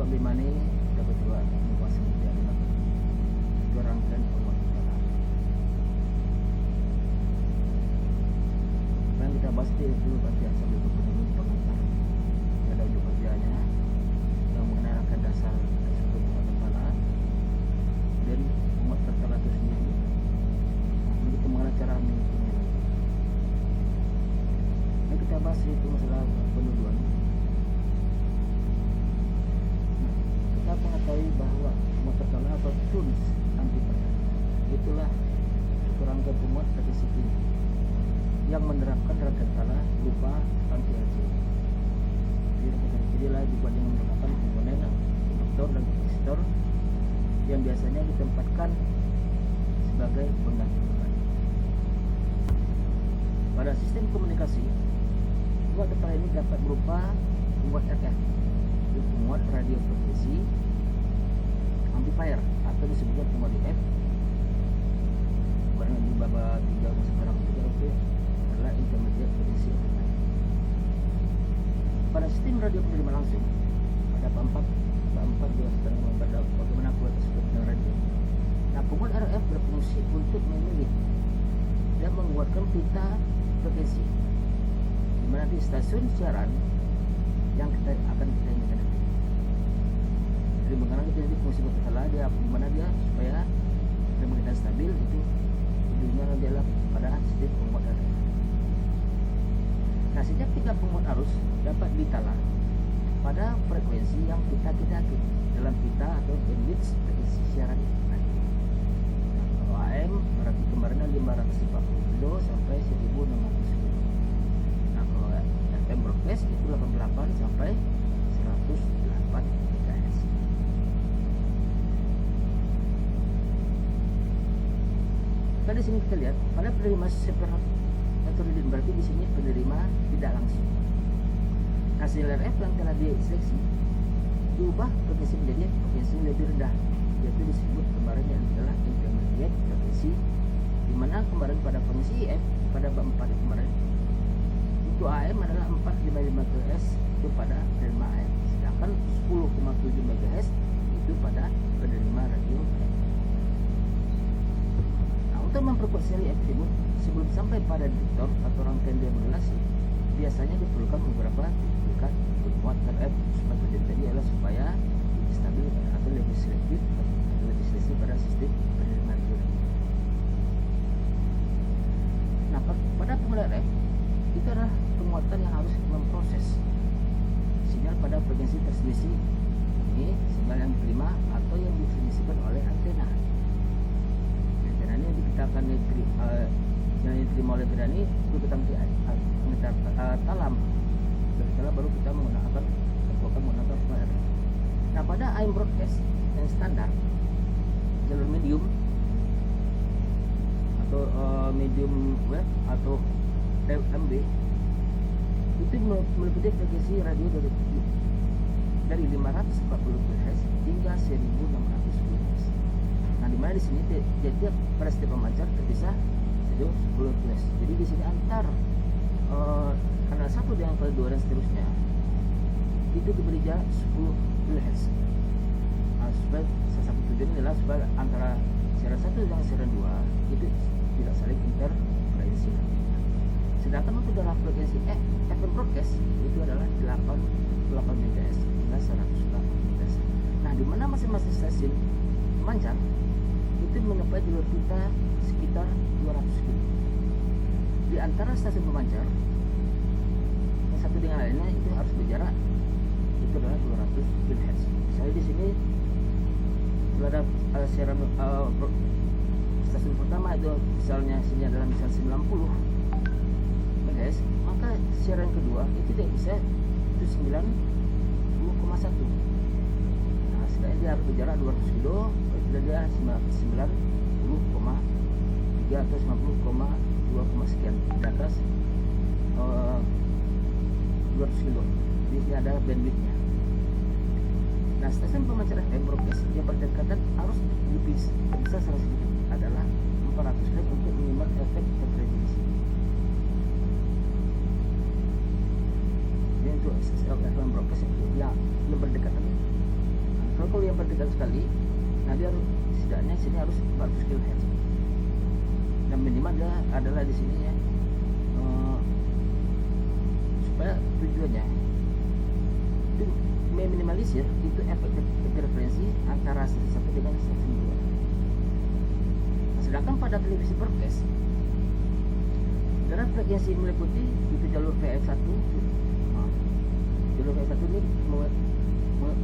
bagaimana kita berdua menguasai media itu rangkaian penguat kita. Dan kita bahas itu bagian sambil berpenuh pengantar ada ujuk kerjanya yang mengenalkan dasar tersebut kepala dan penguat tertera itu sendiri. Begitu mengenal cara mengikutinya. Ini kita bahas itu masalah penuduhan. Kita mengetahui bahwa penguat tertera atau tools anti pada itulah rangkaian penguat disiplin yang menerapkan rangkaian kala berupa anti aging. Jadilah dibuat dengan menggunakan komponen induktor dan resistor yang biasanya ditempatkan sebagai pengganti beban. Pada sistem komunikasi, penguat tertera ini dapat berupa penguat RF, yaitu penguat radio frekuensi amplifier atau disebutnya penguat DF. Barang di bawah 3 sekarang juga itu adalah intermediate frekuensi amplifier. Pada sistem radio penerima langsung, ada empat juga sedang membaca bagaimana penguat tersebut dengan radio. Nah, penguat RF berfungsi untuk memilih dan menguatkan pita frekuensi, di mana di stasiun siaran yang kita akan kita inginkan. Jadi mengenai itu jadi fungsi berkala dia di mana dia supaya kemudian stabil itu ujungnya adalah pada sistem penguat RF. Nah, setiap tiga penguat arus dapat ditala pada frekuensi yang kita kendaki dalam pita atau bandwidth frekuensi siaran nanti. Nah, kalau AM berarti kemarin 540 kilo sampai 1600 kilo. Nah, kalau FM broadcast itu 88 sampai 108 MHz. Nah, di sini kita lihat pada penerima seperti atau reading, berarti di sini penerima tidak langsung. Hasil RF yang telah diseleksi diubah frekuensi menjadi frekuensi lebih rendah, yaitu disebut kemarin yang adalah intermediate frekuensi, di mana kemarin pada frekuensi IF pada bab 4 kemarin itu AM adalah 455 kHz itu pada penerima AM, sedangkan 10,7 MHz itu pada penerima radio AM. Nah, untuk memperkuat seri F tersebut sebelum sampai pada detektor atau rangkaian demodulasi, biasanya diperlukan beberapa duplikat penguat RF supaya terjadi adalah supaya lebih stabil atau lebih selektif pada sistem penerima radio. Nah, pada penguat RF itu adalah penguatan yang harus memproses sinyal pada frekuensi transmisi ini, sinyal yang diterima atau yang ditransmisikan oleh antena. Antena ini kita akan yang diterima oleh antena ini itu kita talam. Dan setelah baru kita menggunakan penguat RF. Nah, pada AM broadcast yang standar jalur medium atau medium wave atau MB itu meliputi frekuensi radio dari 540 kHz hingga 1600 kHz. Nah, di mana di sini tiap pada setiap pemancar terpisah sejauh 10 kHz. Jadi di sini antar kanal 1 dengan kanal 2 dan seterusnya itu diberi jarak 10 kHz. Nah, supaya salah satu tujuan adalah supaya antara siaran 1 dan siaran 2 itu tidak saling interferensi. Sedangkan untuk dalam frekuensi FM broadcast itu adalah 88 MHz hingga 108 MHz. Nah, di mana masing-masing stasiun pemancar itu menyampai jalur pita sekitar 200 km. Di antara stasiun pemancar yang satu dengan lainnya itu harus berjarak itu adalah 200 kHz. Misalnya di sini ada siaran stasiun pertama itu misalnya sini adalah misal 90 MHz, maka siaran kedua itu dia bisa itu 90,1. Nah, setidaknya dia harus berjarak 200 kilo, kalau dia 90,3 atau 90,2 sekian di atas 200 kilo. Jadi dia ada bandwidthnya. Nah, stasiun pemancar FM broadcast yang berdekatan harus bisa salah sedikit adalah 400 Hz untuk minimal efek interferensi. Jadi untuk FM broadcast yang berdekatan Kalau yang vertikal sekali, nah dia harus setidaknya sini harus 400 kHz. Dan minimal dia adalah di sini ya, supaya tujuannya itu meminimalisir itu efek interferensi antara satu dengan satu dua. Nah, sedangkan pada televisi broadcast, karena frekuensi meliputi itu jalur VX1, jalur VX1 ini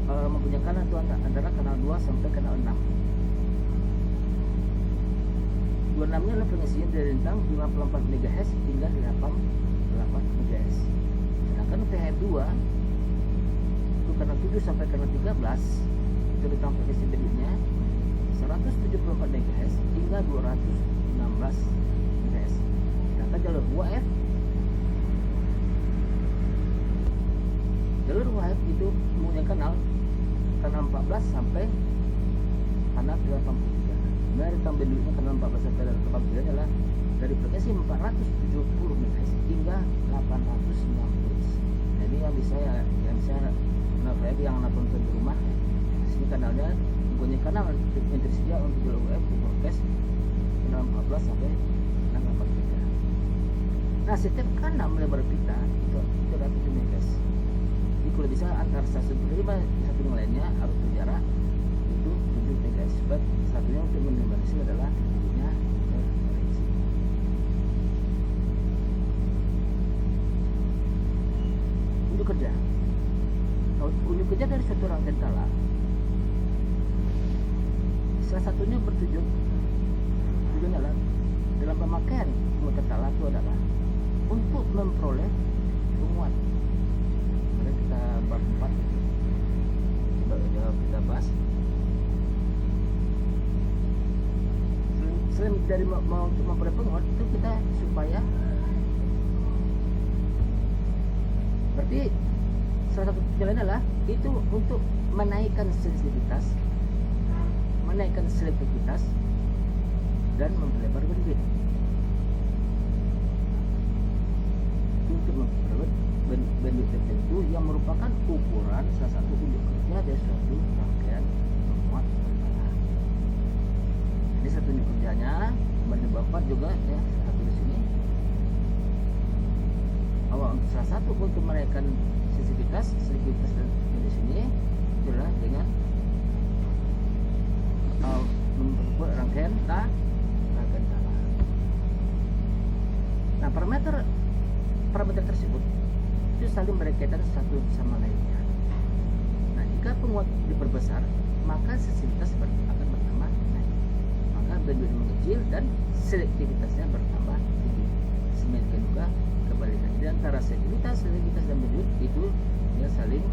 mempunyai kanal itu antara kanal 2 sampai kanal 6. 26 nya adalah frekuensinya dari rentang 54 MHz hingga 88 MHz. Sedangkan VH2 itu kanal 7 sampai kanal 13 itu rentang frekuensi berikutnya 174 MHz hingga 216 MHz. Sedangkan jalur UHF itu mempunyai kanal 14 sampai kanal 83. Nah, rentang bandwidthnya kanal 14 sampai 83 adalah dari frekuensi 470 MHz hingga 800 MHz. Jadi yang bisa yang nonton di rumah, sini kanalnya mempunyai kanal yang tersedia untuk jalur UHF di broadcast kanal 14 sampai kanal 83. Nah, setiap kanal melebar pita itu ada 7 MHz. Jadi kalau bisa antara stasiun penerima satu dengan lainnya harus berjarak itu 7 MHz. Sebab satunya untuk meminimalisir adalah tentunya interferensi. Unjuk kerja. Unjuk kerja dari suatu rangkaian tala, salah satunya tujuan adalah dalam pemakaian muatan tala itu adalah untuk memperoleh penguat. Mari kita bab 4 kita bahas. Selain dari mau untuk memperoleh penguat itu kita supaya berarti salah satu jalan adalah itu untuk menaikkan sensitivitas, menaikkan selektivitas, dan memperlebar bandwidth. Untuk memperlebar bandwidth tertentu yang merupakan ukuran salah satu unjuk kerja dari suatu rangkaian penguat tala. Ini satu unjuk kerjanya, pada Bapak juga ya satu di sini. Awal untuk salah satu untuk menaikkan sensitivitas dan di sini adalah dengan memperkuat rangkaian tala. Nah, parameter tersebut itu saling berkaitan satu sama lainnya. Nah, jika penguat diperbesar, maka sensitivitas akan bertambah naik, maka bandwidth mengecil dan selektivitasnya bertambah tinggi. Semakin juga kebalikan. Di antara selektivitas dan bandwidth itu dia saling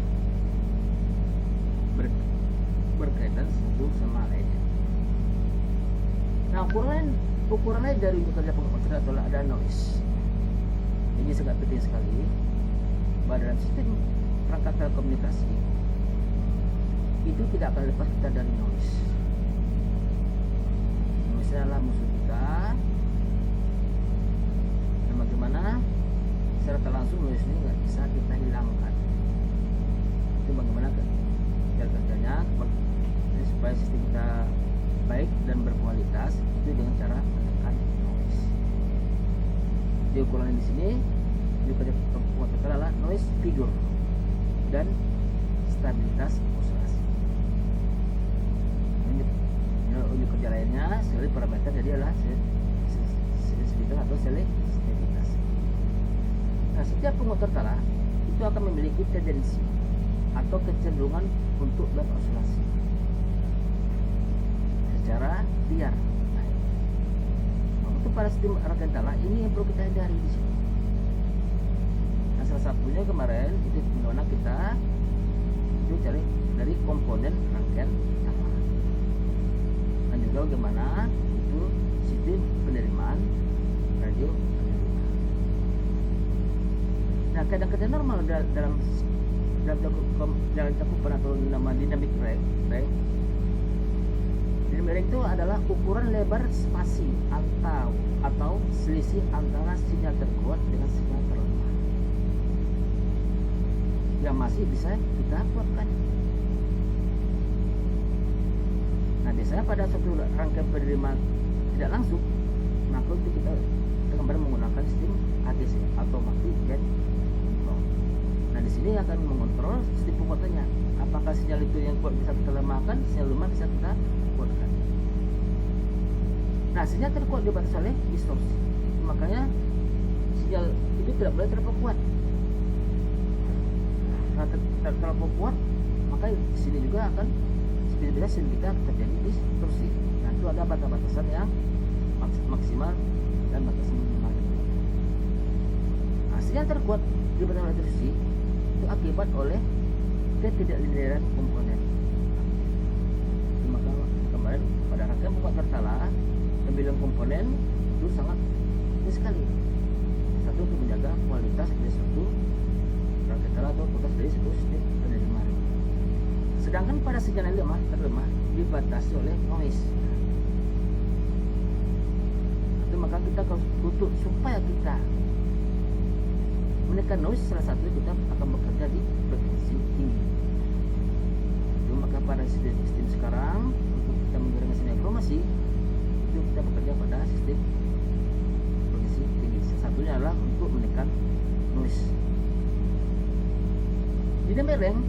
berkaitan satu sama lainnya. Nah, ukuran lain dari unjuk kerja penguat adalah ada noise. Ini sangat penting sekali bahwa dalam sistem perangkat telekomunikasi itu tidak akan lepas kita dari noise. Noise adalah musuh kita. Dan bagaimana secara tak langsung noise ini nggak bisa kita hilangkan. Itu bagaimana cara kerjanya supaya sistem kita baik dan berkualitas itu dengan cara menekan noise. Di ukuran di sini juga ada penguat adalah noise figure dan stabilitas oscillasi. Ini unjuk kerja lainnya sekali parameter jadi adalah sensitivitas atau selektivitas. Nah, setiap penguatan tala itu akan memiliki tendensi atau kecenderungan untuk beroscillasi secara liar. Nah, untuk pada sistem rangkaian tala ini yang perlu kita hindari di sini. Nah, salah satunya kemarin itu dimana kita itu cari dari komponen rangkaian tala. Dan juga bagaimana itu sistem penerimaan radio. Nah, kadang-kadang normal dalam cakupan atau nama dynamic range. Dynamic range itu adalah ukuran lebar spasi atau selisih antara sinyal terkuat dengan sinyal terlemah yang masih bisa kita kuatkan. Nah biasanya pada suatu rangkaian penerima tidak langsung, maka itu kita kembali menggunakan sistem AGC, automatic gate control. Nah di sini akan mengontrol sistem penguatannya. Apakah sinyal itu yang kuat bisa kita lemahkan, sinyal lemah bisa kita kuatkan. Nah sinyal terkuat dibatasi oleh distorsi. Makanya sinyal itu tidak boleh terlalu kuat. Nah terlalu kuat, maka di sini juga akan bisa sinyal kita terjadi distorsi. Nah itu ada batas-batasan yang maksimal dan batas minimal. Nah, sinyal terkuat dibatasi oleh distorsi itu akibat oleh ketidaklinearan komponen. Maka kemarin pada rangkaian pembuat tersalah, pemilihan komponen itu sangat penting sekali. Satu untuk menjaga kualitas dari suatu rangkaian tersalah atau kualitas dari suatu sistem penerima. Sedangkan pada sinyal yang terlemah dibatasi oleh noise. Itu maka kita untuk supaya kita menekan noise, salah satu kita akan bekerja di frekuensi tinggi. Itu maka pada sistem sekarang untuk kita menggiring sinyal informasi itu kita bekerja pada sistem frekuensi tinggi. Salah satunya adalah untuk menekan noise. Dynamic range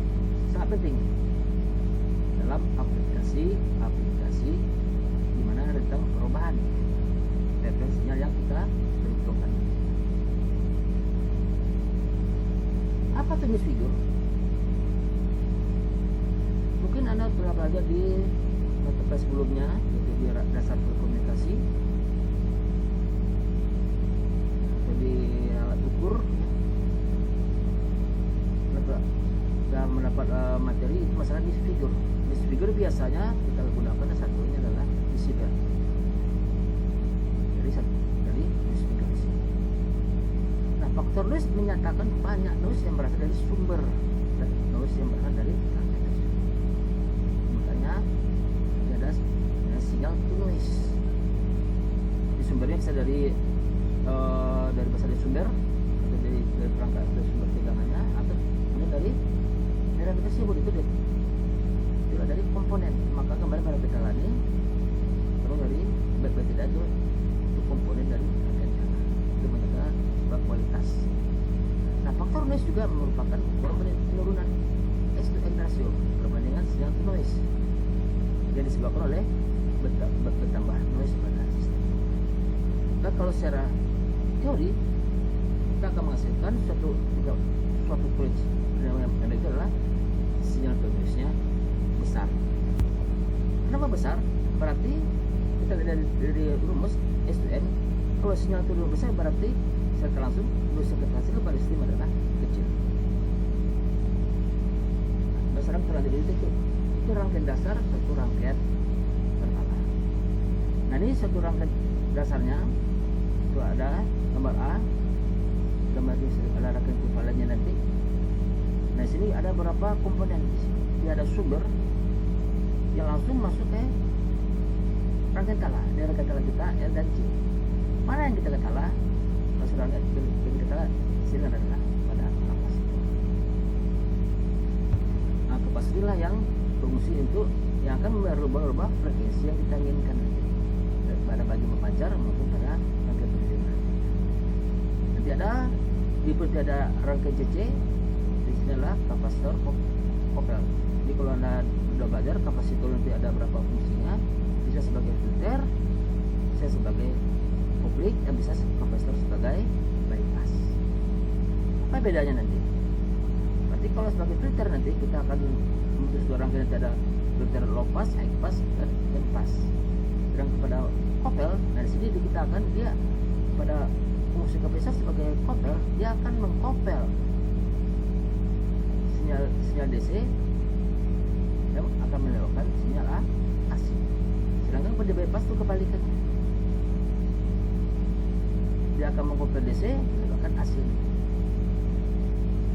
sangat penting dalam aplikasi di mana tentang perubahan frekuensi sinyal yang kita perhitungkan. Apa itu misfigure? Mungkin Anda pernah belajar di mata sebelumnya, yaitu di dasar berkomunikasi atau di alat ukur. Kita mendapat materi itu masalah misfigure. Misfigure biasanya kita gunakan satunya adalah decibel. Dari misfigure. Nah, faktor noise menyatakan banyak noise yang berasal dari sumber dan noise yang berasal dari rangkaian. Makanya ada sinyal to noise. Di sumbernya bisa dari berasal dari sumber atau dari perangkat dari sumber tegangannya atau dari rangkaian tersebut itu juga dari komponen. Maka kembali pada peta ini terus dari tidak itu komponen dari rangkaian itu menjaga kualitas. Nah faktor noise juga merupakan penurunan S/N ratio perbandingan sinyal to noise yang disebabkan oleh bertambah noise pada sistem. Nah kalau secara teori kita akan menghasilkan suatu frekuensi yang itu adalah sinyal to noise-nya besar. Kenapa besar? Berarti kita lihat dari rumus S/N, kalau sinyal to noise besar berarti secara langsung presentasi kepada sistem adalah kecil. Berdasarkan terlanjur itu rangkaian dasar satu rangkaian tersalah. Nah ini satu rangkaian dasarnya itu ada gambar A, gambar di ada rangkaian equivalennya nanti. Nah sini ada beberapa komponen. Ini ada sumber yang langsung masuk ke rangkaian tala. Ini rangkaian tala kita L dan C. Mana yang kita tala? Rangkaian yang kita tala sini adalah pada kapasitor. Nah kapasitor lah yang berfungsi untuk yang akan merubah frekuensi yang kita inginkan pada bagi memancar maupun pada rangkaian penerima. Nanti ada rangkaian CC. Adalah kapasitor kopel. Jadi kalau Anda sudah belajar kapasitor nanti ada berapa fungsinya, bisa sebagai filter, bisa sebagai kopling, dan bisa kapasitor sebagai bypass. Apa bedanya nanti? Berarti kalau sebagai filter nanti kita akan memutus dua rangkaian, nanti ada filter low pass, high pass, dan band pass. Dan kepada kopel, nah di sini kita akan pada fungsi kapasitor sebagai kopel, dia akan mengkopel sinyal DC yang akan melewatkan sinyal AC. Sedangkan pada bypass itu kebalikannya, dia akan mengkopel DC melewatkan AC.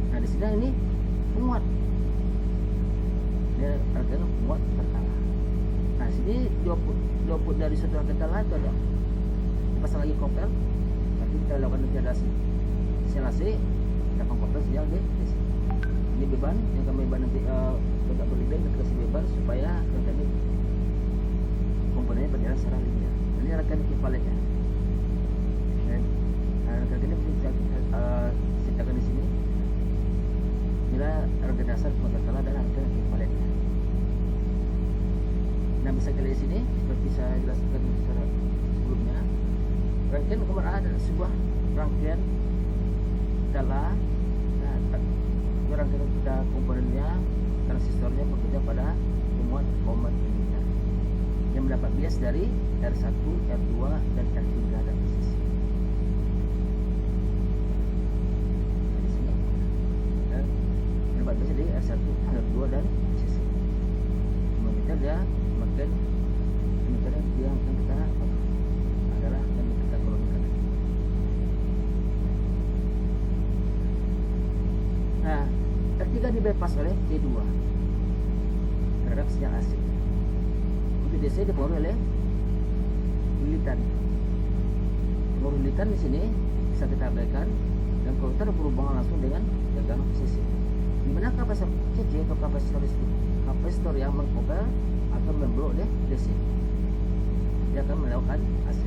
Nah di sini ini penguat, dia artinya penguat terkalah. Nah sini dioput dari suatu rangkaian tala itu ada pasang lagi kopel, nanti kita lakukan degradasi sinyal AC, kita akan kopel sinyal DC. Ini beban yang kami beban nanti tidak berlebihan, kita kasih beban supaya rangkaian ini komponennya berjalan secara linear. Ini rangkaian ekivalennya. Rangkaian ini bisa ceritakan di sini. Bila rangkaian dasar kontrakala dan rangkaian ekivalennya. Nah, bisa kita lihat di sini seperti saya jelaskan secara sebelumnya. Rangkaian nomor A adalah sebuah rangkaian skala. Rangkaian kita komponennya, transistornya bekerja pada pemuat linear yang mendapat bias dari R1, R2, dan R3 dan posisi. Di sini mendapat bias dari R1, R2, dan posisi. Kemudian dia semakin kemudian dia akan kita adalah yang kita kolomkan. Nah, R3 di bypass oleh T2 terhadap sinyal AC. Untuk DC dipengaruhi oleh lilitan. Pengaruh lilitan di sini bisa kita abaikan dan komputer berhubungan langsung dengan tegangan posisi. Di mana kapasitor CC atau kapasitor yang mengkopel atau memblok oleh DC. Dia akan melakukan AC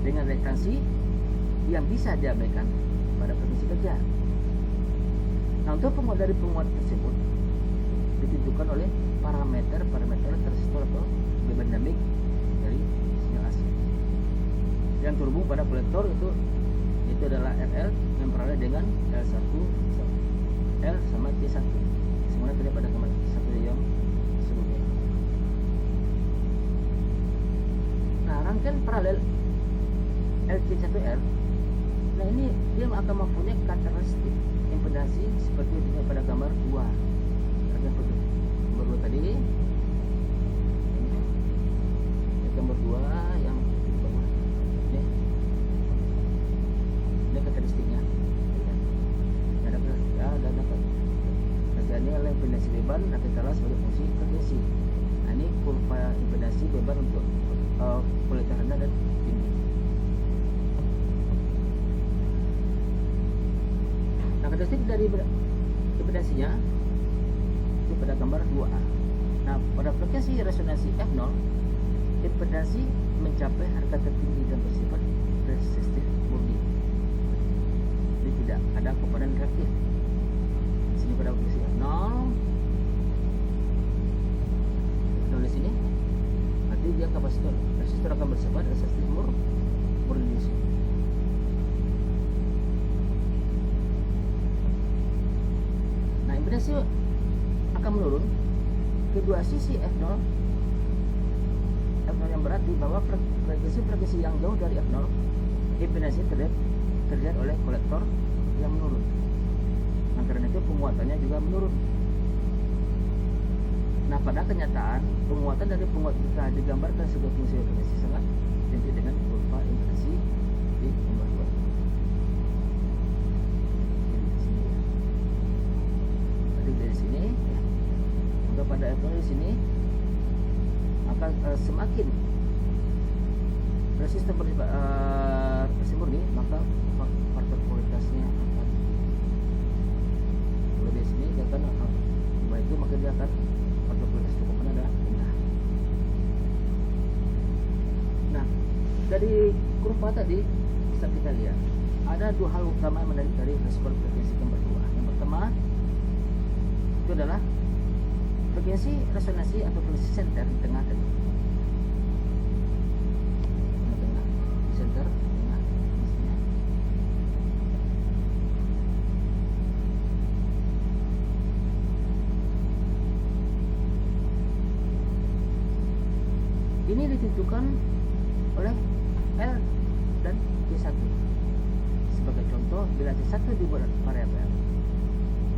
dengan reaktansi yang bisa diabaikan pada frekuensi kerja. Nah, untuk penguat dari penguat tersebut ditentukan oleh parameter transistor atau beban dinamik dari sinyal AC yang terhubung pada kolektor itu adalah RL yang paralel dengan L1 L sama T1. Semuanya terlihat pada gambar satu yang sebelumnya. Nah, rangkaian paralel LC1R, nah ini dia akan mempunyai karakteristik impedansi seperti yang dilihat pada gambar 2. Gambar 2 tadi ini gambar 2 yang di bawah ini karakteristiknya. Ada ini adalah impedansi beban nanti telah sebagai fungsi frekuensi. Nah, ini kurva impedansi beban untuk kolektor rendah dan tinggi. Nah, karakteristik dari impedansinya itu pada gambar 2A. Nah, pada frekuensi resonansi F0, impedansi mencapai harga tertinggi dan bersifat resistif murni. Jadi tidak ada komponen reaktif. Di sini pada frekuensi F0 di sini, nanti dia kapasitor resistor akan bersifat resistif murni di sini. Nah, impedansi akan menurun kedua sisi F0 yang berarti bahwa frekuensi yang jauh dari F0 impedansi terlihat oleh kolektor yang menurun. Nah, karena itu penguatannya juga menurun. Nah, pada kenyataan penguatan dari penguat kita digambarkan sebagai fungsi frekuensi sangat identik dengan kurva impedansi di gambar 2. Jadi dari sini untuk pada F0 di sini akan semakin resisten murni, maka faktor kualitasnya akan kalau di sini dia akan baik itu, maka dia akan faktor kualitas cukup ada rendah. Nah, dari kurva tadi bisa kita lihat ada dua hal utama yang menarik dari respon frekuensi gambar 2. Yang pertama itu adalah frekuensi resonansi atau frekuensi center di tengah tadi. Tengah, di center, tengah, maksudnya. Ini ditentukan oleh L dan T1. Sebagai contoh, bila T1 dibuat variabel,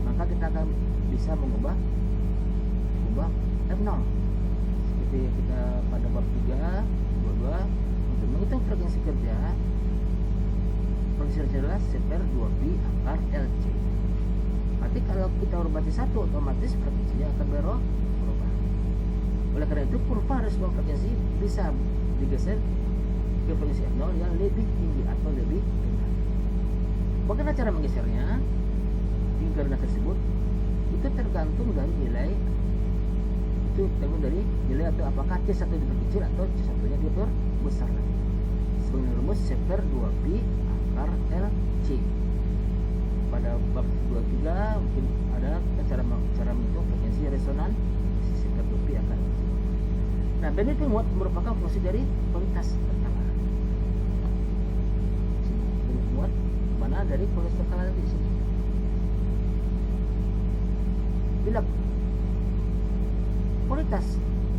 maka kita akan bisa mengubah F0 seperti kita pada bab 3, 22 untuk menghitung frekuensi kerja. Frekuensi kerja adalah seper 2pi akar LC. Berarti kalau kita ubah T1 otomatis frekuensinya akan berubah. Oleh karena itu kurva respon frekuensi bisa digeser ke frekuensi F0 yang lebih tinggi atau lebih rendah. Bagaimana cara menggesernya? Tinggi rendah tersebut itu tergantung dari nilai itu tergantung dari nilai atau apakah C1 diperkecil atau C1 nya diperbesar lagi. Sebagai rumus seper 2pi akar LC. Pada bab 23 mungkin ada cara menghitung frekuensi resonan seper 2pi akar LC. Nah, bandwidth penguat merupakan fungsi dari kualitas tertala. Bandwidth penguat mana dari kualitas tertala di sini. Bila kualitas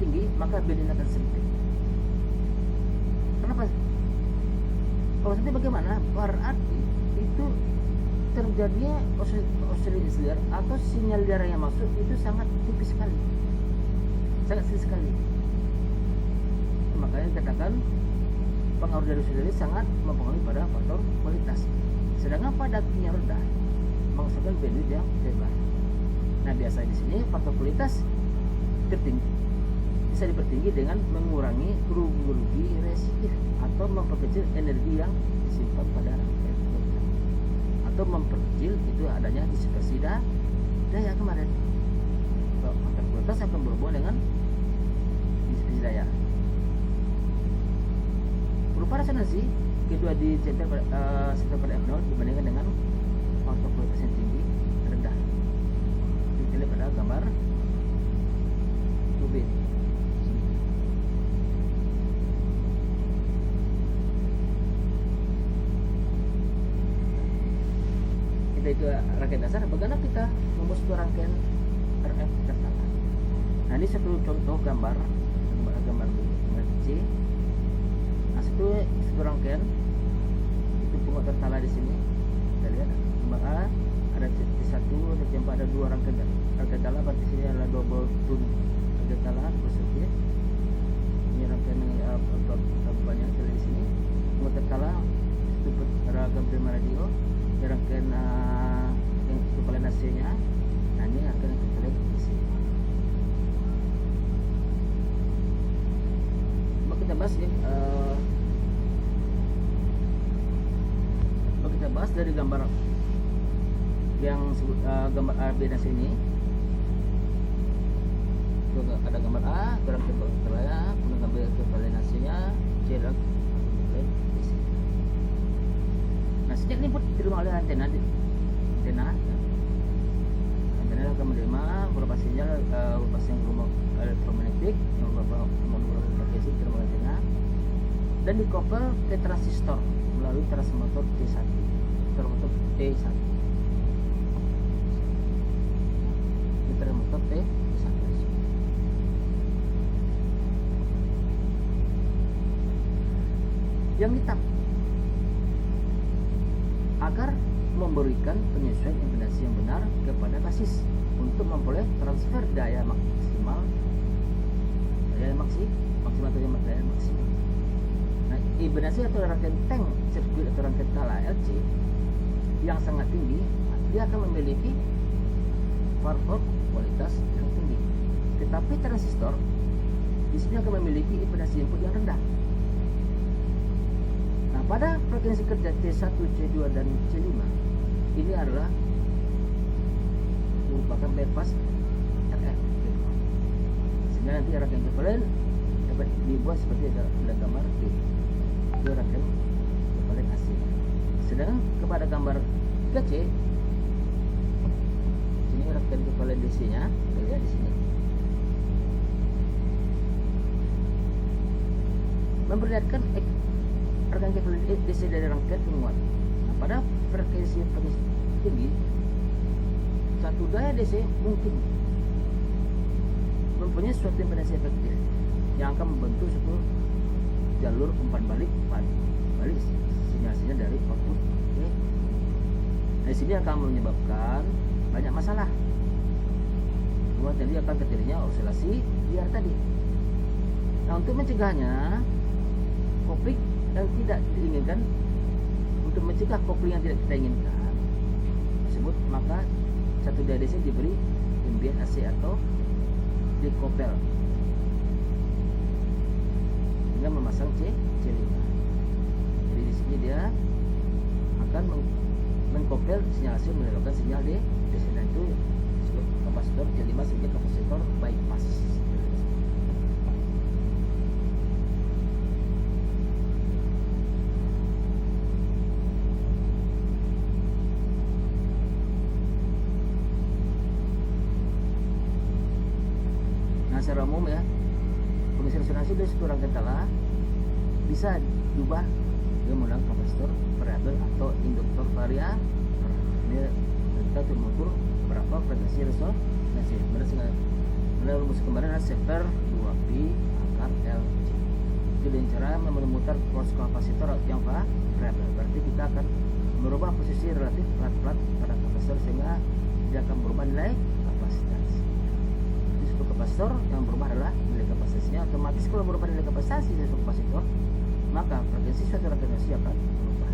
tinggi maka bandwidth akan sempit. Kenapa? Kalau nanti bagaimana? Berarti itu terjadinya oscillation liar atau sinyal liar yang masuk itu sangat tipis sekali, sangat sedikit sekali. Makanya dikatakan pengaruh dari oscillation sangat mempengaruhi pada faktor kualitas. Sedangkan pada yang rendah menghasilkan bandwidth yang lebar. Nah, biasanya di sini faktor kualitas tertinggi bisa dipertinggi dengan mengurangi rugi resistif atau memperkecil energi yang disimpan pada rangkaian atau memperkecil itu adanya dispersi daya kemarin. Faktor kualitas akan berhubungan dengan dispersi daya. Berupa resonansi kedua di center pada F0 dibandingkan dengan faktor kualitas yang tinggi rendah. Kita lihat pada gambar 2B. Kita itu rangkaian dasar. Bagaimana kita membuat sebuah rangkaian RF tertala? Nah, ini satu contoh gambar C. Nah, satu rangkaian itu penguat tertala di sini. Kita lihat gambar A ada C1, ada C4, ada dua rangkaian tertala. Berarti sini adalah double tune tertala bersirkuit. Ini rangkaian banyak sekali di sini. Penguat tertala itu ragam prima radio. Ini rangkaian yang kepala AC-nya. Nah, ini akan kita lihat di sini. Kita bahas ya, kita bahas dari gambar yang gambar A, B dan C ini. Ada gambar A, kurang terlaya, kemudian gambar kepala AC-nya, C dan di sini. Nah, sejak ini pun diterima oleh antena akan menerima beberapa sinyal berupa sinyal elektromagnetik yang beberapa frekuensi diterima oleh antena dan dikoppel ke transistor melalui transformator T1. Transformator T1. Transformator T1. Yang hitam agar memberikan penyesuaian impedans yang benar kepada basis untuk memperoleh transfer daya maksimal daya maksimal. Nah, impedans atau rangkaian tank sirkuit atau rangkaian tala LC yang sangat tinggi, dia akan memiliki faktor kualitas yang tinggi. Tetapi transistor di sini akan memiliki impedans input yang rendah. Nah, pada frekuensi kerja C1, C2 dan C5 ini adalah merupakan bypass RF. Sehingga nanti rangkaian ekvivalen dapat dibuat seperti ada gambar D. Itu rangkaian ekvivalen AC. Sedangkan kepada gambar 3C ini rangkaian ekvivalen DC-nya, kita lihat di sini. Memperlihatkan rangkaian ekvivalen DC dari rangkaian penguat. Nah, pada frekuensi tinggi, satu daya DC mungkin mempunyai suatu impedans efektif yang akan membentuk suatu jalur umpan balik sinyal-sinyal dari output. Okay. Nah, di sini akan menyebabkan banyak masalah. Jadi akan terjadinya oscillasi liar tadi. Nah, untuk mencegahnya, kopling yang tidak diinginkan, untuk mencegah kopling yang tidak kita inginkan tersebut, maka satu daya DC diberi ambient AC atau dikopel dengan memasang C5. Jadi di sini dia akan mengkopel sinyal AC menyebabkan sinyal DC, dan itu disebut kapasitor C5 sebagai kapasitor bypass. secara umum ya, pengisi resonansi dari suatu rangkaian tala bisa diubah dengan menggunakan kapasitor variabel atau induktor variabel. Ini kita untuk mengukur berapa frekuensi resonansi. Pada rumus kemarin adalah Sefer 2pi akar LC. Itu dengan cara memutar cross kapasitor yang variabel. Berarti kita akan merubah posisi relatif plat-plat pada kapasitor sehingga dia akan berubah nilai kapasitas. Jadi suatu kapasitor yang berubah adalah nilai kapasitasnya. Otomatis kalau berubah nilai kapasitas dari suatu kapasitor, maka frekuensi suatu rangkaian akan berubah.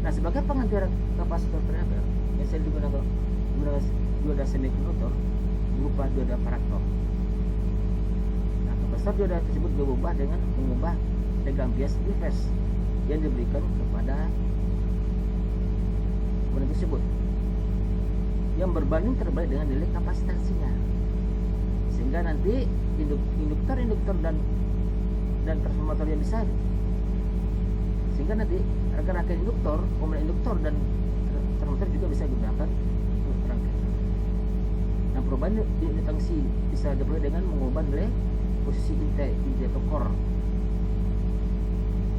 Nah, sebagai pengganti kapasitor variabel yang saya digunakan dioda semikonduktor berupa dioda paraktor. Nah, kapasitor dioda tersebut berubah dengan mengubah tegangan bias reverse yang diberikan kepada komponen tersebut yang berbanding terbalik dengan nilai kapasitansinya, sehingga nanti induktor dan transformator yang bisa, sehingga nanti rangkaian induktor, komponen induktor dan transformator juga bisa digunakan untuk rangkaian. Nah, perubahan unit tangsi bisa diperoleh dengan mengubah nilai posisi inti atau core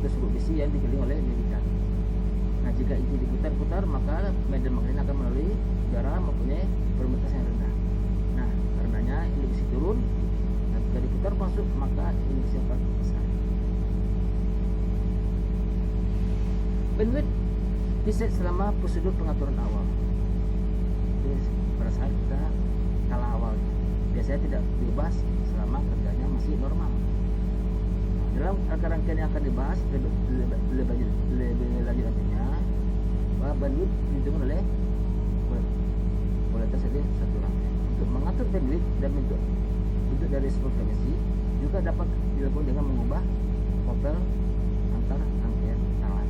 tersebut besi yang dikelilingi oleh lilitan. Nah, jika inti diputar-putar, maka medan magnet akan melalui udara mempunyai permutasi yang rendah. Nah, karenanya induksi turun dan jika diputar masuk, maka induksi akan besar. Bandwidth diset selama prosedur pengaturan awal. Jadi, pada saat kita kalah awal, biasanya tidak dibahas selama kerjanya masih normal. Dalam rangkaian yang akan dibahas lebih lanjut nantinya, bahwa bandwidth dihitung oleh kualitas saja satu rangkaian. Untuk mengatur bandwidth dan bentuk dari sebuah frekuensi juga dapat dilakukan dengan mengubah kopel antar rangkaian tala.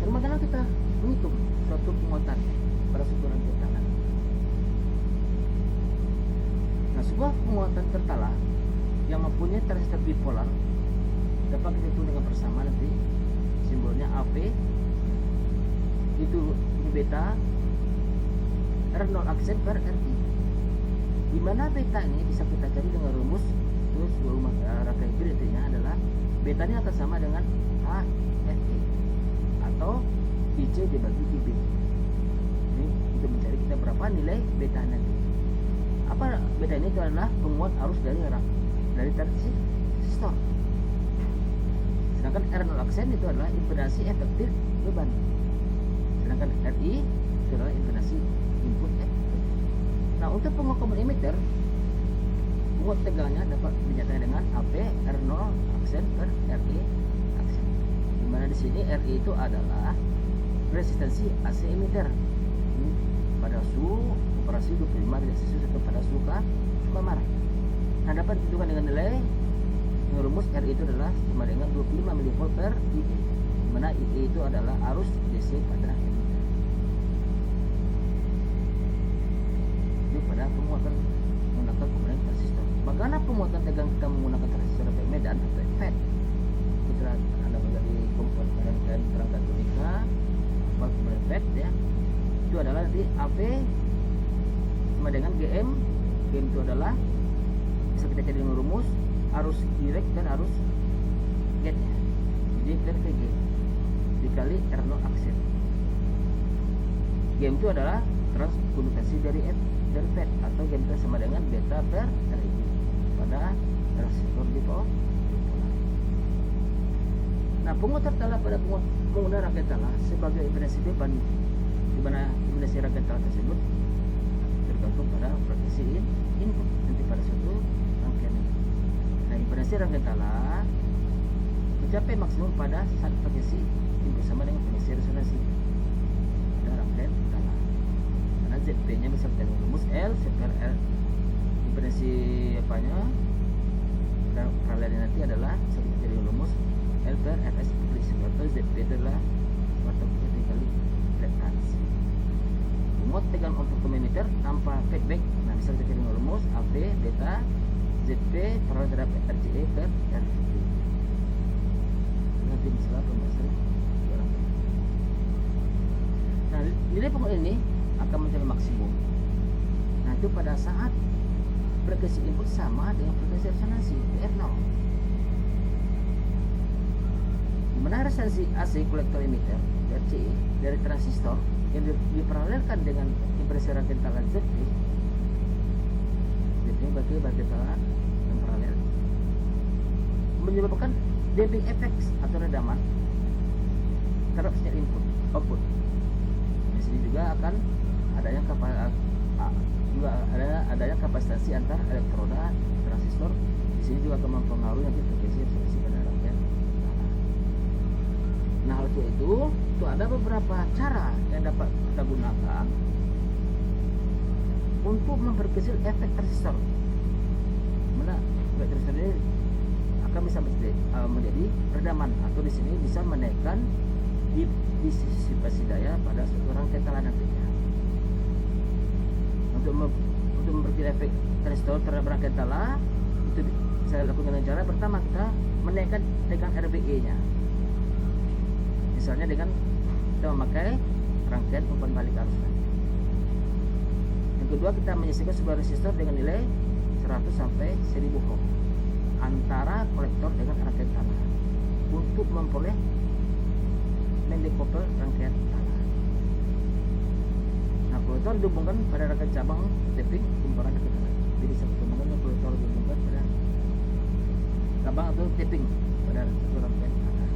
Bagaimana kita menghitung suatu penguatan pada suatu rangkaian tala? Nah, sebuah penguatan tertala yang mempunyai transistor bipolar dapat kita hitung dengan bersama nanti simbolnya AP itu beta R0 aksen per RI, di mana beta ini bisa kita cari dengan rumus terus rangkaian grid intinya adalah beta ini akan sama dengan AFE atau IC dibagi IB. Ini untuk mencari kita berapa nilai beta nanti. Apa beta ini? Itu adalah penguat arus dari transistor. Sedangkan R0 aksen itu adalah impedansi efektif beban. Sedangkan RI itu adalah impedansi input efektif. Nah, untuk penguat komponen emitter, penguat tegangannya dapat dinyatakan dengan AP R0 aksen per RI aksen. Di mana di sini RI itu adalah resistansi AC emitter pada suhu operasi 25 derajat Celcius atau pada suhu kamar. Nah, dapat ditentukan dengan nilai rumus RI itu adalah sama dengan 25 mV per IE, di mana IE itu adalah arus DC pada emitter. Itu pada penguatan menggunakan komponen transistor. Bagaimana penguatan tegangan kita menggunakan transistor efek medan atau FET? Kita Anda menjadi komponen perangkat unika komponen FET ya. Itu adalah nanti AP sama dengan GM. GM itu adalah bisa kita cari dengan rumus arus direct dan arus gate-nya. Jadi per VG dikali R0 aksen. GM itu adalah transkondutasi dari FET atau GM itu sama dengan beta per RI pada transistor bipolar. Nah, penguat tertala pada penggunaan rangkaian tala sebagai impedansi beban, di mana impedansi rangkaian tala tersebut tergantung pada frekuensi input nanti pada suatu rangkaian. Nah, impedansi rangkaian tala mencapai maksimum pada saat frekuensi input sama dengan frekuensi resonansi pada rangkaian tala. Karena ZP-nya bisa dengan rumus L seper R. Impedansi apanya? Dan paralelnya nanti adalah bisa dengan rumus L per Fs atau ZP adalah waktu kali reaktans. Penguat tegangan untuk emitter tanpa feedback. Nah, bisa kita dengan rumus AB beta ZP per RGE per RT. Nanti misalnya pembahasan nilai penguat ini akan mencapai maksimum. Nah itu pada saat frekuensi input sama dengan frekuensi resonansi PR0. Dimana resonansi AC kolektor emitter RCE dari transistor yang diparalelkan dengan impedansi rangkaian tala ZP bagi tala yang paralel menyebabkan damping effects atau redaman terhadap sinyal input output. Di sini juga akan adanya kapasitasi antar elektroda transistor. Di sini juga akan mempengaruhi nanti frekuensi pada rangkaian tala. Nah untuk itu ada beberapa cara yang dapat kita gunakan untuk memperkecil efek transistor. Mana efek transistor ini akan bisa menjadi redaman atau di sini bisa menaikkan disipasi daya pada suatu rangkaian tala nantinya. Untuk memperkecil efek transistor terhadap rangkaian tala itu saya lakukan dengan cara pertama kita menaikkan tegangan RBE-nya. Misalnya dengan kita memakai rangkaian umpan balik arus. Yang kedua kita menyisihkan sebuah resistor dengan nilai 100 sampai 1000 ohm antara kolektor dengan rangkaian tala untuk memperoleh mendekouple rangkaian tala. Nah kolektor dihubungkan pada rangkaian cabang tapping kumparan rangkaian tala. Jadi saya hubungkan kolektor dihubungkan pada cabang atau tapping pada rangkaian tala.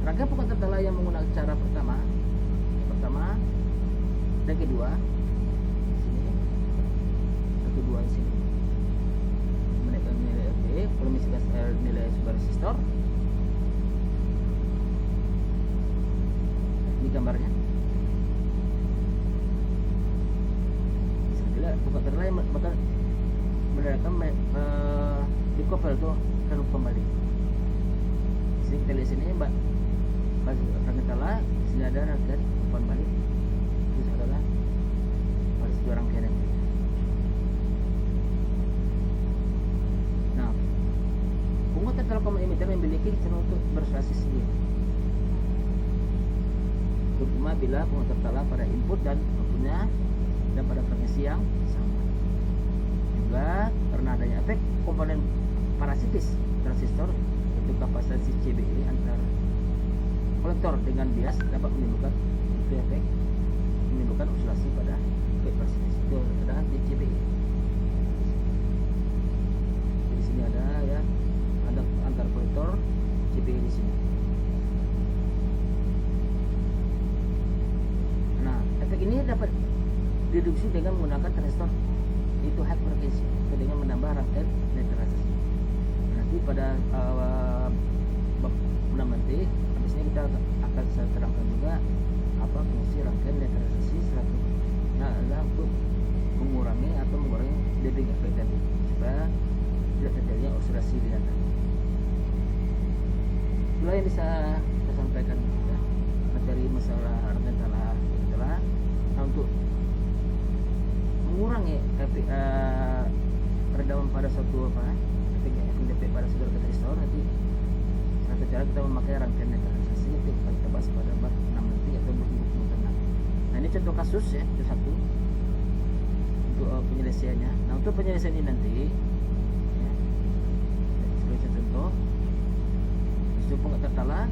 Rangkaian penguatan tala yang menggunakan cara pertama dan kedua di sini menaikkan nilai RB, kalau misalkan nilai sebuah resistor ini gambarnya. Bila penguatan tala yang bakal menerapkan decouple tuh kan kembali. Sini kita lihat sini rangkaian tala, sini ada rangkaian umpan balik, terus adalah pada sebuah rangkaian yang penguatan Telkom emitter memiliki cara untuk bersuasi sendiri, terutama bila penguatan tala pada input dan outputnya dan pada frekuensi yang sama. Juga karena adanya efek komponen parasitis transistor yaitu kapasitas CBE antar kolektor dengan bias dapat menimbulkan oscilasi pada efek parasitis itu adalah CBE. Di sini ada ya antar kolektor CBE di sini. Nah, efek ini dapat direduksi dengan menggunakan transistor itu high frekuensi atau dengan menambah rangkaian netralisasi. Nanti pada bab 6 nanti habis ini kita akan saya terangkan juga apa fungsi rangkaian netralisasi selaku adalah untuk mengurangi damping efek tadi supaya tidak terjadinya oscillasi di atas. Itulah yang bisa saya sampaikan ya, materi masalah rangkaian tala. Nah, untuk mengurangi redaman pada suatu efek pada suatu transistor nanti satu cara kita memakai rangkaian netralisasi itu kita bahas pada bab 6 nanti atau buku tenang. Nah ini contoh kasus ya, itu satu untuk penyelesaiannya. Nah untuk penyelesaian ini nanti ya, sebagai contoh isu penguatan tala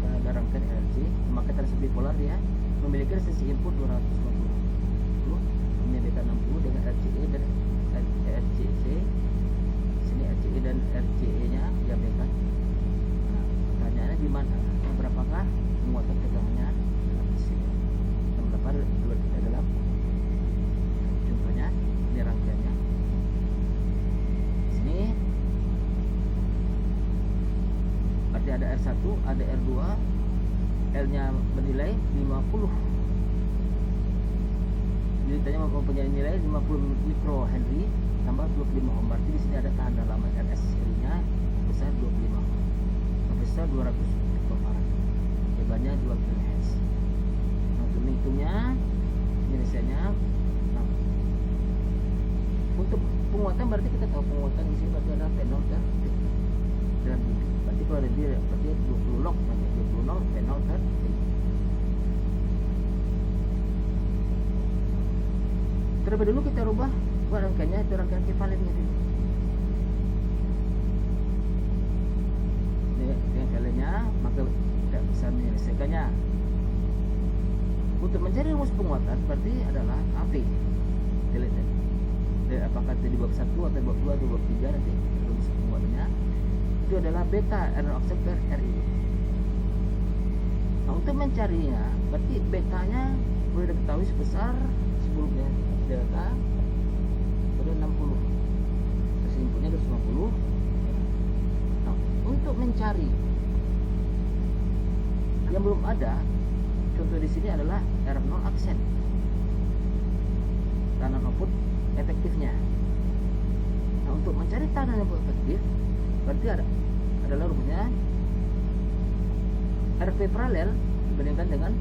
pada rangkaian RC memakai transistor bipolar dia memiliki resistance input 250 ini beta 60 dengan RCE dan RCC. Sini RCE dan RCE nya diambilkan. Nah, pertanyaannya di mana? Berapakah penguatan tegangannya dalam sini? Yang dapat dua kita dalam contohnya ini rangkaiannya. Sini berarti ada R1, ada R2, L nya bernilai 50. Jadi tanya mempunyai nilai 50 mikrohenry tambah 25 ohm. Berarti di sini ada tahan dalam RS serinya besar 25 ohm. Besar 200 mikrofarad. Hebatnya 2 kHz. Nah, untuk menghitungnya penyelesaiannya nah, untuk penguatan berarti kita tahu penguatan di sini berarti ada P0 dan berarti kalau ada dia berarti 20 log log 20 P0 per T. Terlebih dulu kita rubah rangkaiannya, itu rangkaian ekivalennya dulu. Ini ekivalennya, maka kita bisa menyelesaikannya. Untuk mencari rumus penguatan berarti adalah AP. Apakah itu di bab 1 atau bab 2 atau bab 3 nanti rumus penguatannya. Itu adalah beta error offset per RI. Nah, untuk mencarinya berarti betanya boleh diketahui sebesar sebelumnya delta pada 60, terus inputnya 250. Nah, untuk mencari yang belum ada, contoh di sini adalah error non absent karena output efektifnya. Nah, untuk mencari tanda yang efektif berarti adalah rumusnya RP paralel dibandingkan dengan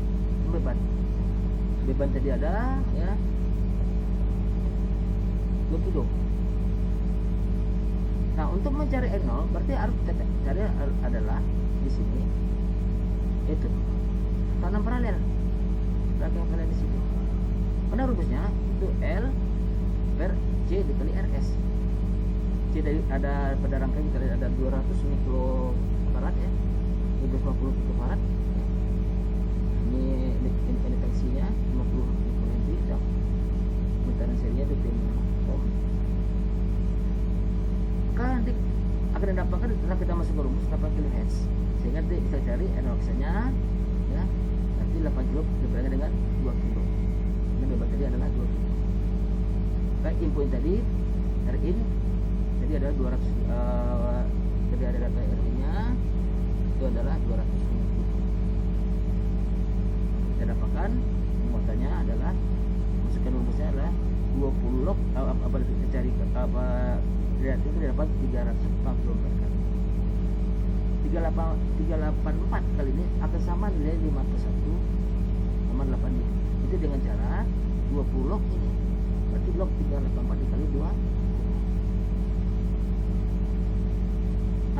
beban. Beban tadi ada ya 2 kilo. Nah, untuk mencari R0 berarti harus kita cari adalah di sini yaitu tanam paralel. Rangkaian paralel di situ. Mana rumusnya? Itu L per C dikali RS. C dari ada pada rangkaian kita lihat ada 200 mikrofarad ya. 250 mikrofarad. Ini tensinya 50 mikrohenry jam. Bentaran serinya 25 ohm. Maka nanti akan didapatkan setelah kita masuk ke rumus 8 kHz. Sehingga nanti bisa cari NOx-nya ya. Nanti 8 kilo dibandingkan dengan 2 kilo. Ini beban tadi adalah 2 kilo. Baik, input tadi Rin jadi adalah 200 jadi ada data Rin nya itu adalah 250. Kita dapatkan penguatannya adalah masukkan rumusnya adalah 20 log apa kita cari apa lihat itu dapat 340 meter. 384 kali ini akan sama nilai 51,8 nih. Itu dengan cara 20 log ini. Berarti log 384 dikali 2.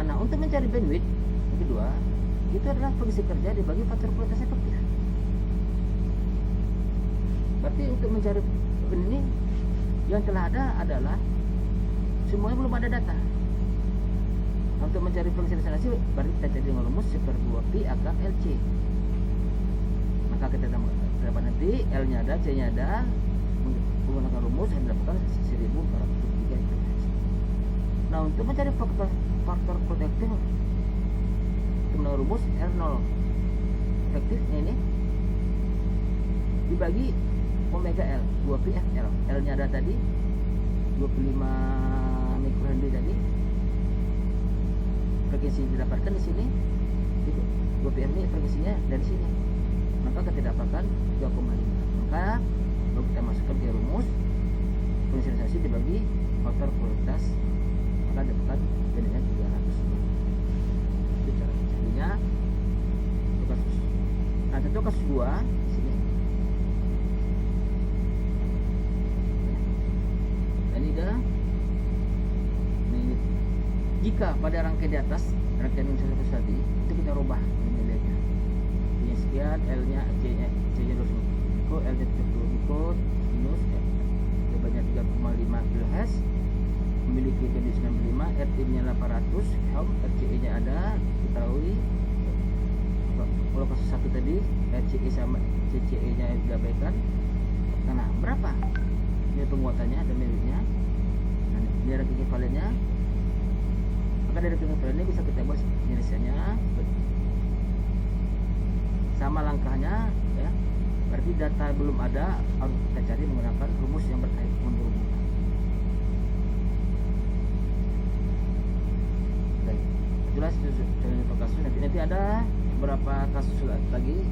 Nah, untuk mencari bandwidth yang kedua, itu adalah fungsi kerja dibagi faktor kualitas efektif. Berarti untuk mencari ini yang telah ada adalah semuanya belum ada data. Untuk mencari fungsi resonansi berarti kita cari dengan rumus seper 2pi akar LC. Maka kita dapat nanti L nya ada, C nya ada, menggunakan rumus yang didapatkan 1403 kHz. Nah, untuk mencari faktor protektif dengan rumus R0 efektifnya ini dibagi omega L 2pi FL. L nya ada tadi 25 mikrohenry tadi. Frekuensi didapatkan di sini. Itu 2pi ini frekuensinya dari sini. Maka kita dapatkan 3,5. Maka lalu kita masukkan ke rumus fungsi dibagi faktor kualitas, maka dapatkan jadinya 300. Itu cara jadinya itu kasus. Nah, contoh kasus 2 di sini. Ini dah. Ini jika pada rangkaian di atas rangkaian yang tadi itu kita rubah nilainya. Ini sekian, L nya C nya 250, L nya 30 mikro minus bebannya 3,5 kHz, memiliki kondisi 65, RT nya 800 ohm, RCE nya ada, diketahui. Kalau kasus 1 tadi RCE sama CCE nya diabaikan. Nah, berapa ini penguatannya dan miliknya? Nah, ini rangkaian ekivalennya. Maka dari rangkaian ini bisa kita buat penyelesaiannya sama langkahnya ya. Berarti data belum ada, harus kita cari menggunakan rumus yang berkait berhubungan. Baik, itulah contoh kasus. Nanti ada beberapa kasus lagi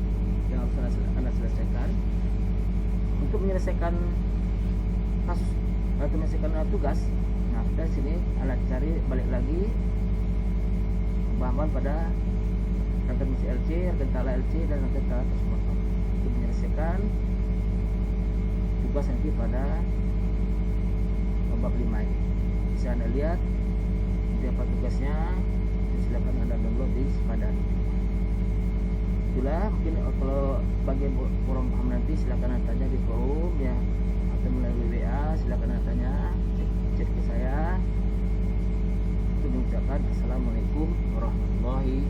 yang harus Anda selesaikan untuk menyelesaikan kasus atau menyelesaikan tugas. Nah, kita sini Anda cari balik lagi pemahaman pada rangkaian mesin LC, rangkaian tala LC dan rangkaian tala transformator untuk menyelesaikan tugas nanti pada bab 5 ini. Bisa Anda lihat apa tugasnya, silakan Anda download di Sepadan. itulah mungkin kalau bagian kurang paham nanti silakan tanya di forum ya atau melalui WA, silakan tanya, chat ke saya. Itu mengucapkan assalamualaikum warahmatullahi